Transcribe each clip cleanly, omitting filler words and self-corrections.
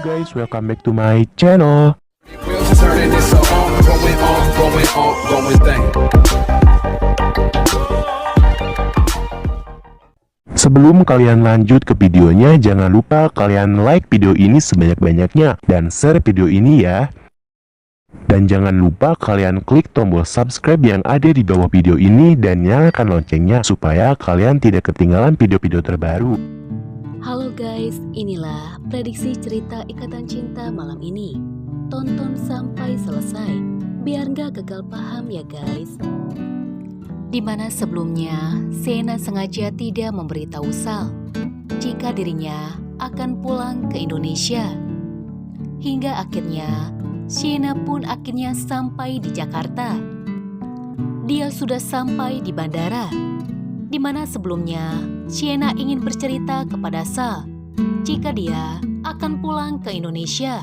guys, welcome back to my channel. Sebelum kalian lanjut ke videonya, jangan lupa kalian like video ini sebanyak-banyaknya dan share video ini ya. Dan jangan lupa kalian klik tombol subscribe yang ada di bawah video ini dan nyalakan loncengnya supaya kalian tidak ketinggalan video-video terbaru. Halo guys, inilah prediksi cerita Ikatan Cinta malam ini. Tonton sampai selesai, biar gak gagal paham ya guys. Dimana sebelumnya, Sienna sengaja tidak memberitahu Sal jika dirinya akan pulang ke Indonesia. Hingga akhirnya, Sienna pun akhirnya sampai di Jakarta. Dia sudah sampai di bandara. Dimana sebelumnya, Sienna ingin bercerita kepada Sal jika dia akan pulang ke Indonesia.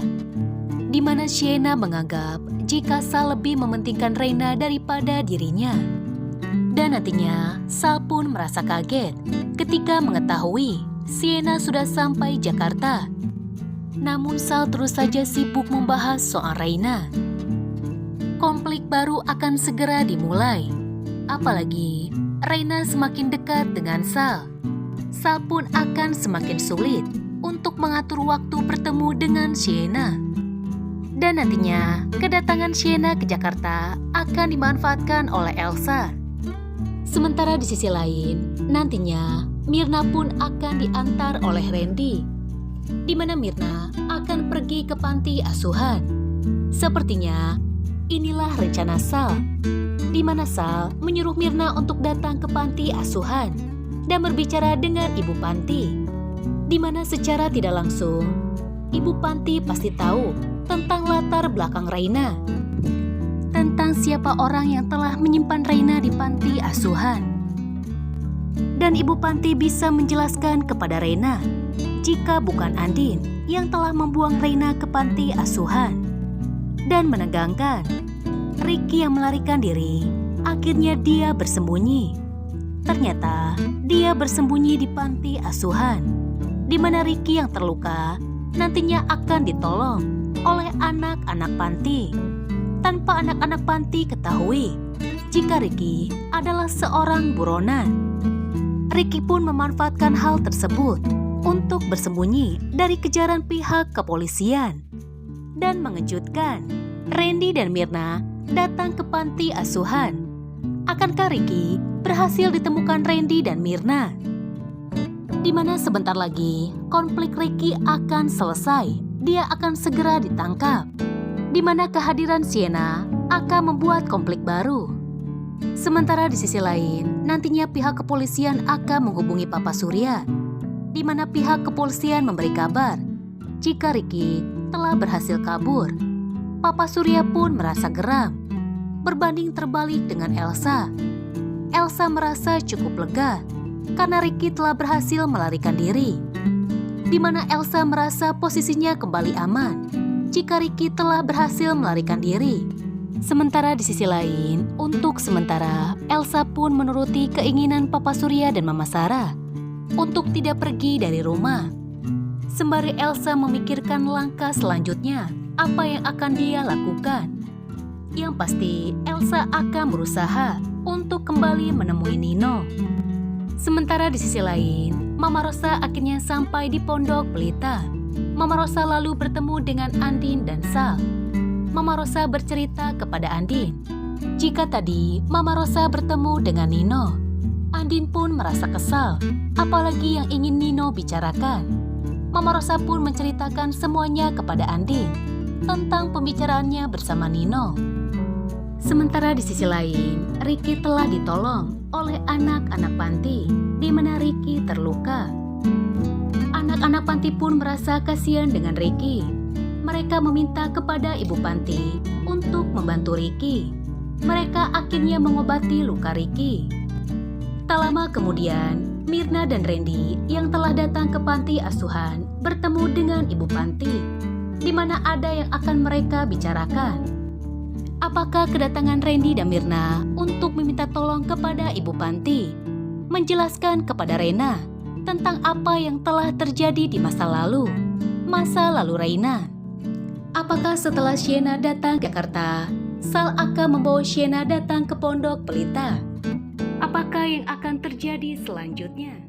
Dimana Sienna menganggap jika Sal lebih mementingkan Reina daripada dirinya. Dan nantinya, Sal pun merasa kaget ketika mengetahui Sienna sudah sampai Jakarta. Namun Sal terus saja sibuk membahas soal Reina. Konflik baru akan segera dimulai. Apalagi Reina semakin dekat dengan Sal. Sal pun akan semakin sulit untuk mengatur waktu bertemu dengan Sienna. Dan nantinya, kedatangan Sienna ke Jakarta akan dimanfaatkan oleh Elsa. Sementara di sisi lain, nantinya Mirna pun akan diantar oleh Randy, di mana Mirna akan pergi ke panti asuhan. Sepertinya inilah rencana Sal, di mana Sal menyuruh Mirna untuk datang ke panti asuhan dan berbicara dengan ibu panti, di mana secara tidak langsung ibu panti pasti tahu tentang latar belakang Reina, tentang siapa orang yang telah menyimpan Reina di panti asuhan. Dan ibu panti bisa menjelaskan kepada Reina jika bukan Andin yang telah membuang Reina ke panti asuhan. Dan menegangkan, Ricky yang melarikan diri, akhirnya dia bersembunyi. Ternyata dia bersembunyi di panti asuhan, di mana Ricky yang terluka nantinya akan ditolong oleh anak-anak panti. Tanpa anak-anak panti ketahui jika Ricky adalah seorang buronan. Ricky pun memanfaatkan hal tersebut untuk bersembunyi dari kejaran pihak kepolisian. Dan mengejutkan, Randy dan Mirna datang ke panti asuhan. Akankah Ricky berhasil ditemukan Randy dan Mirna? Di mana sebentar lagi konflik Ricky akan selesai. Dia akan segera ditangkap. Di mana kehadiran Sienna akan membuat konflik baru. Sementara di sisi lain, nantinya pihak kepolisian akan menghubungi Papa Surya, di mana pihak kepolisian memberi kabar jika Ricky telah berhasil kabur. Papa Surya pun merasa geram. Berbanding terbalik dengan Elsa. Elsa merasa cukup lega karena Ricky telah berhasil melarikan diri, di mana Elsa merasa posisinya kembali aman jika Ricky telah berhasil melarikan diri. Sementara di sisi lain, untuk sementara, Elsa pun menuruti keinginan Papa Surya dan Mama Sarah untuk tidak pergi dari rumah. Sembari Elsa memikirkan langkah selanjutnya, apa yang akan dia lakukan. Yang pasti, Elsa akan berusaha untuk kembali menemui Nino. Sementara di sisi lain, Mama Rosa akhirnya sampai di Pondok Pelita. Mama Rosa lalu bertemu dengan Andin dan Sal. Mama Rosa bercerita kepada Andin jika tadi Mama Rosa bertemu dengan Nino. Andin pun merasa kesal, apalagi yang ingin Nino bicarakan. Mama Rosa pun menceritakan semuanya kepada Andin tentang pembicaraannya bersama Nino. Sementara di sisi lain, Ricky telah ditolong oleh anak-anak panti, di mana Ricky terluka. Anak-anak panti pun merasa kasihan dengan Ricky. Mereka meminta kepada ibu panti untuk membantu Ricky. Mereka akhirnya mengobati luka Ricky. Tak lama kemudian, Mirna dan Randy yang telah datang ke panti asuhan bertemu dengan ibu panti, di mana ada yang akan mereka bicarakan. Apakah kedatangan Randy dan Mirna untuk meminta tolong kepada ibu panti, menjelaskan kepada Reina tentang apa yang telah terjadi di masa lalu? masa lalu Raina. Apakah setelah Shena datang ke Jakarta, Sal akan membawa Shena datang ke Pondok Pelita? Apakah yang akan terjadi selanjutnya?